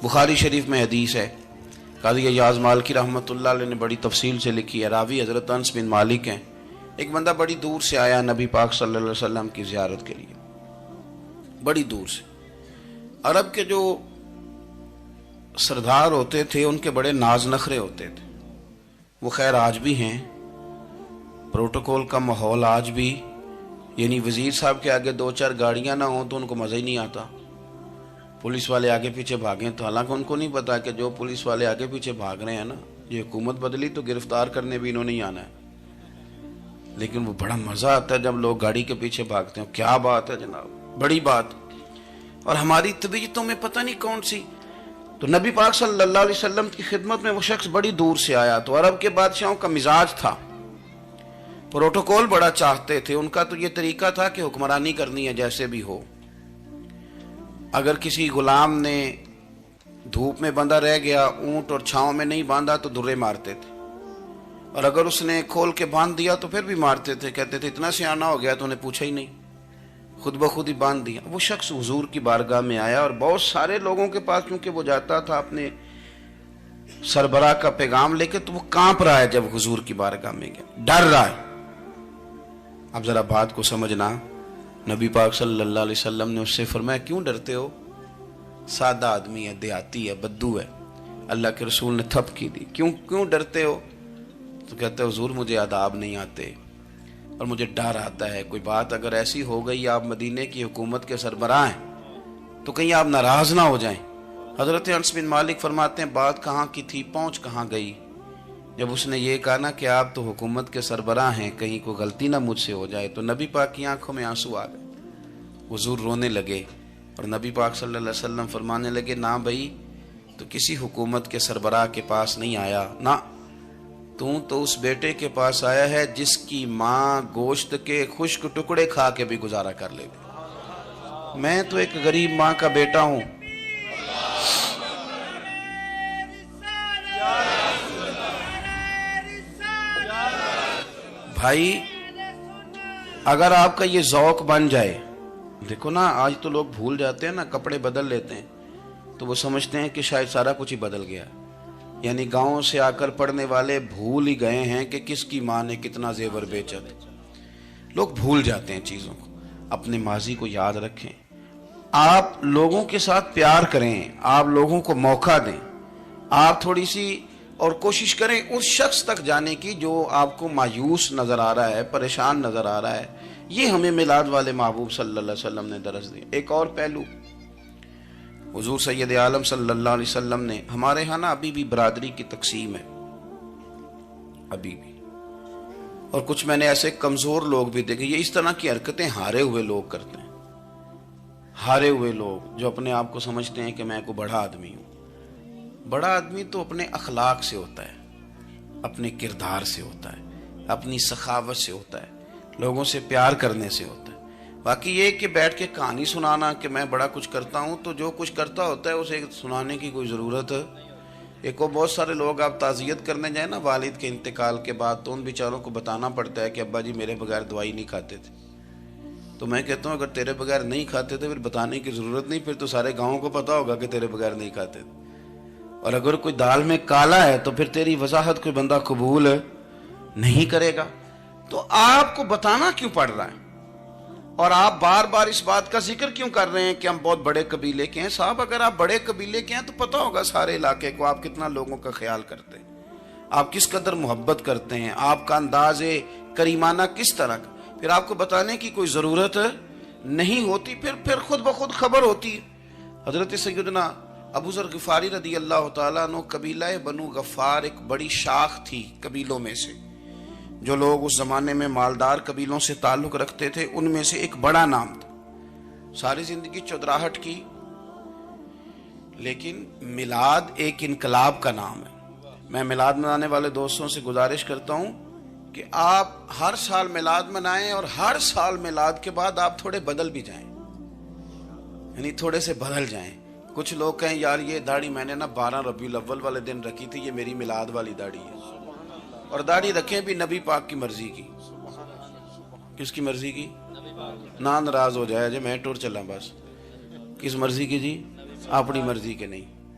بخاری شریف میں حدیث ہے، قاضی ایاز مالکی رحمۃ اللہ علیہ نے بڑی تفصیل سے لکھی ہے، راوی حضرت انس بن مالک ہیں۔ ایک بندہ بڑی دور سے آیا نبی پاک صلی اللہ علیہ وسلم کی زیارت کے لیے، بڑی دور سے۔ عرب کے جو سردار ہوتے تھے ان کے بڑے ناز نخرے ہوتے تھے، وہ خیر آج بھی ہیں، پروٹوکول کا ماحول آج بھی، یعنی وزیر صاحب کے آگے دو چار گاڑیاں نہ ہوں تو ان کو مزہ ہی نہیں آتا، پولیس والے آگے پیچھے بھاگیں تو حالانکہ ان کو نہیں پتا کہ جو پولیس والے آگے پیچھے بھاگ رہے ہیں نا، یہ حکومت بدلی تو گرفتار کرنے بھی انہوں نے آنا ہے، لیکن وہ بڑا مزہ آتا ہے جب لوگ گاڑی کے پیچھے بھاگتے ہیں۔ کیا بات ہے جناب، بڑی بات۔ اور ہماری طبیعتوں میں پتہ نہیں کون سی، تو نبی پاک صلی اللہ علیہ وسلم کی خدمت میں وہ شخص بڑی دور سے آیا، تو عرب کے بادشاہوں کا مزاج تھا، پروٹوکول بڑا چاہتے تھے، ان کا تو یہ طریقہ تھا کہ حکمرانی کرنی ہے جیسے بھی ہو۔ اگر کسی غلام نے دھوپ میں بندھا رہ گیا، اونٹ اور چھاؤں میں نہیں باندھا تو درے مارتے تھے، اور اگر اس نے کھول کے باندھ دیا تو پھر بھی مارتے تھے، کہتے تھے اتنا سیانا ہو گیا تو انہیں پوچھا ہی نہیں، خود بخود ہی باندھ دیا۔ وہ شخص حضور کی بارگاہ میں آیا اور بہت سارے لوگوں کے پاس کیونکہ وہ جاتا تھا اپنے سربراہ کا پیغام لے کے، تو وہ کانپ رہا ہے جب حضور کی بارگاہ میں گیا، ڈر رہا ہے۔ اب ذرا بات کو سمجھنا، نبی پاک صلی اللہ علیہ وسلم نے اس سے فرمایا کیوں ڈرتے ہو؟ سادہ آدمی ہے، دیہاتی ہے، بدو ہے۔ اللہ کے رسول نے تھپ کی دی، کیوں ڈرتے ہو؟ تو کہتے ہیں حضور مجھے آداب نہیں آتے اور مجھے ڈر آتا ہے، کوئی بات اگر ایسی ہو گئی آپ مدینے کی حکومت کے سربراہ ہیں تو کہیں آپ ناراض نہ ہو جائیں۔ حضرت انس بن مالک فرماتے ہیں بات کہاں کی تھی، پہنچ کہاں گئی؟ جب اس نے یہ کہا نا کہ آپ تو حکومت کے سربراہ ہیں، کہیں کوئی غلطی نہ مجھ سے ہو جائے، تو نبی پاک کی آنکھوں میں آنسو آ گئے، حضور رونے لگے، اور نبی پاک صلی اللہ علیہ وسلم فرمانے لگے نہ بھائی، تو کسی حکومت کے سربراہ کے پاس نہیں آیا، نہ تو اس بیٹے کے پاس آیا ہے جس کی ماں گوشت کے خشک ٹکڑے کھا کے بھی گزارا کر لے گی۔ میں تو ایک غریب ماں کا بیٹا ہوں۔ بھائی اگر آپ کا یہ ذوق بن جائے، دیکھو نا آج تو لوگ بھول جاتے ہیں نا، کپڑے بدل لیتے ہیں تو وہ سمجھتے ہیں کہ شاید سارا کچھ ہی بدل گیا، یعنی گاؤں سے آ کر پڑھنے والے بھول ہی گئے ہیں کہ کس کی ماں نے کتنا زیور بیچا تھا۔ لوگ بھول جاتے ہیں چیزوں کو، اپنے ماضی کو یاد رکھیں، آپ لوگوں کے ساتھ پیار کریں، آپ لوگوں کو موقع دیں، آپ تھوڑی سی اور کوشش کریں اس شخص تک جانے کی جو آپ کو مایوس نظر آ رہا ہے، پریشان نظر آ رہا ہے۔ یہ ہمیں میلاد والے محبوب صلی اللہ علیہ وسلم نے درس دیا۔ ایک اور پہلو، حضور سید عالم صلی اللہ علیہ وسلم نے، ہمارے ہاں نا ابھی بھی برادری کی تقسیم ہے، ابھی بھی، اور کچھ میں نے ایسے کمزور لوگ بھی دیکھے، یہ اس طرح کی حرکتیں ہارے ہوئے لوگ کرتے ہیں، ہارے ہوئے لوگ جو اپنے آپ کو سمجھتے ہیں کہ میں کوئی بڑا آدمی ہوں۔ بڑا آدمی تو اپنے اخلاق سے ہوتا ہے، اپنے کردار سے ہوتا ہے، اپنی سخاوت سے ہوتا ہے، لوگوں سے پیار کرنے سے ہوتا ہے۔ باقی یہ کہ بیٹھ کے کہانی سنانا کہ میں بڑا کچھ کرتا ہوں، تو جو کچھ کرتا ہوتا ہے اسے سنانے کی کوئی ضرورت ہے؟ ایک اور بہت سارے لوگ آپ تعزیت کرنے جائیں نا والد کے انتقال کے بعد، تو ان بیچاروں کو بتانا پڑتا ہے کہ ابا جی میرے بغیر دوائی نہیں کھاتے تھے۔ تو میں کہتا ہوں اگر تیرے بغیر نہیں کھاتے تھے پھر بتانے کی ضرورت نہیں، پھر تو سارے گاؤں کو پتا ہوگا کہ تیرے بغیر نہیں کھاتے تھے۔ اور اگر کوئی دال میں کالا ہے تو پھر تیری وضاحت کوئی بندہ قبول نہیں کرے گا۔ تو آپ کو بتانا کیوں پڑ رہا ہے، اور آپ بار بار اس بات کا ذکر کیوں کر رہے ہیں کہ ہم بہت بڑے قبیلے کے ہیں؟ صاحب اگر آپ بڑے قبیلے کے ہیں تو پتہ ہوگا سارے علاقے کو آپ کتنا لوگوں کا خیال کرتے ہیں، آپ کس قدر محبت کرتے ہیں، آپ کا انداز کریمانہ کس طرح کا، پھر آپ کو بتانے کی کوئی ضرورت نہیں ہوتی، پھر خود بخود خبر ہوتی۔ حضرت سیدنا ابو ذر غفاری رضی اللہ تعالیٰ عنہ، قبیلہ بنو غفار ایک بڑی شاخ تھی قبیلوں میں سے، جو لوگ اس زمانے میں مالدار قبیلوں سے تعلق رکھتے تھے ان میں سے ایک بڑا نام تھا۔ ساری زندگی چودراہٹ کی، لیکن میلاد ایک انقلاب کا نام ہے۔ میں میلاد منانے والے دوستوں سے گزارش کرتا ہوں کہ آپ ہر سال میلاد منائیں، اور ہر سال میلاد کے بعد آپ تھوڑے بدل بھی جائیں، یعنی تھوڑے سے بدل جائیں۔ کچھ لوگ کہیں یار یہ داڑھی میں نے نا 12 ربیع الاول والے دن رکھی تھی، یہ میری میلاد والی داڑھی ہے، اور داڑھی رکھیں بھی نبی پاک کی مرضی کی۔ کس کی مرضی کی؟ نہ ناراض ہو جائے جی میں ٹور چلا، بس کس مرضی کی جی؟ اپنی مرضی کے نہیں۔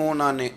ਉਹਨਾਂ ਨੇ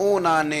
ਉਹਨਾਂ ਨੇ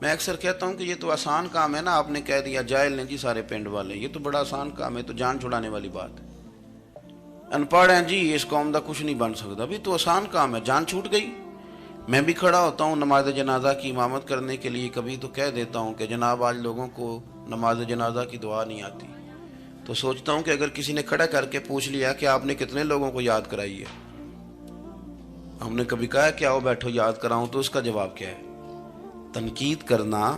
میں اکثر کہتا ہوں کہ یہ تو آسان کام ہے نا، آپ نے کہہ دیا جائل نے جی سارے پنڈ والے، یہ تو بڑا آسان کام ہے، تو جان چھڑانے والی بات ہے۔ ان پڑھ ہیں جی اس قوم دا کچھ نہیں بن سکتا، بھی تو آسان کام ہے، جان چھوٹ گئی۔ میں بھی کھڑا ہوتا ہوں نماز جنازہ کی امامت کرنے کے لیے، کبھی تو کہہ دیتا ہوں کہ جناب آج لوگوں کو نماز جنازہ کی دعا نہیں آتی، تو سوچتا ہوں کہ اگر کسی نے کھڑا کر کے پوچھ لیا کہ آپ نے کتنے لوگوں کو یاد کرائی ہے، ہم نے کبھی کہا کہ آؤ بیٹھو یاد کراؤں، تو اس کا جواب کیا ہے؟ تنقید کرنا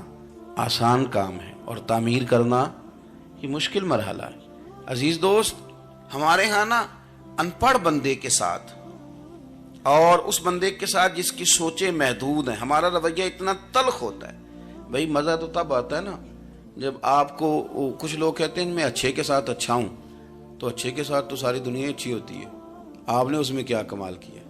آسان کام ہے اور تعمیر کرنا یہ مشکل مرحلہ ہے۔ عزیز دوست، ہمارے ہاں نا ان پڑھ بندے کے ساتھ اور اس بندے کے ساتھ جس کی سوچیں محدود ہیں، ہمارا رویہ اتنا تلخ ہوتا ہے۔ بھائی مزہ تو تب آتا ہے نا جب آپ کو، کچھ لوگ کہتے ہیں میں اچھے کے ساتھ اچھا ہوں، تو اچھے کے ساتھ تو ساری دنیا اچھی ہوتی ہے، آپ نے اس میں کیا کمال کیا؟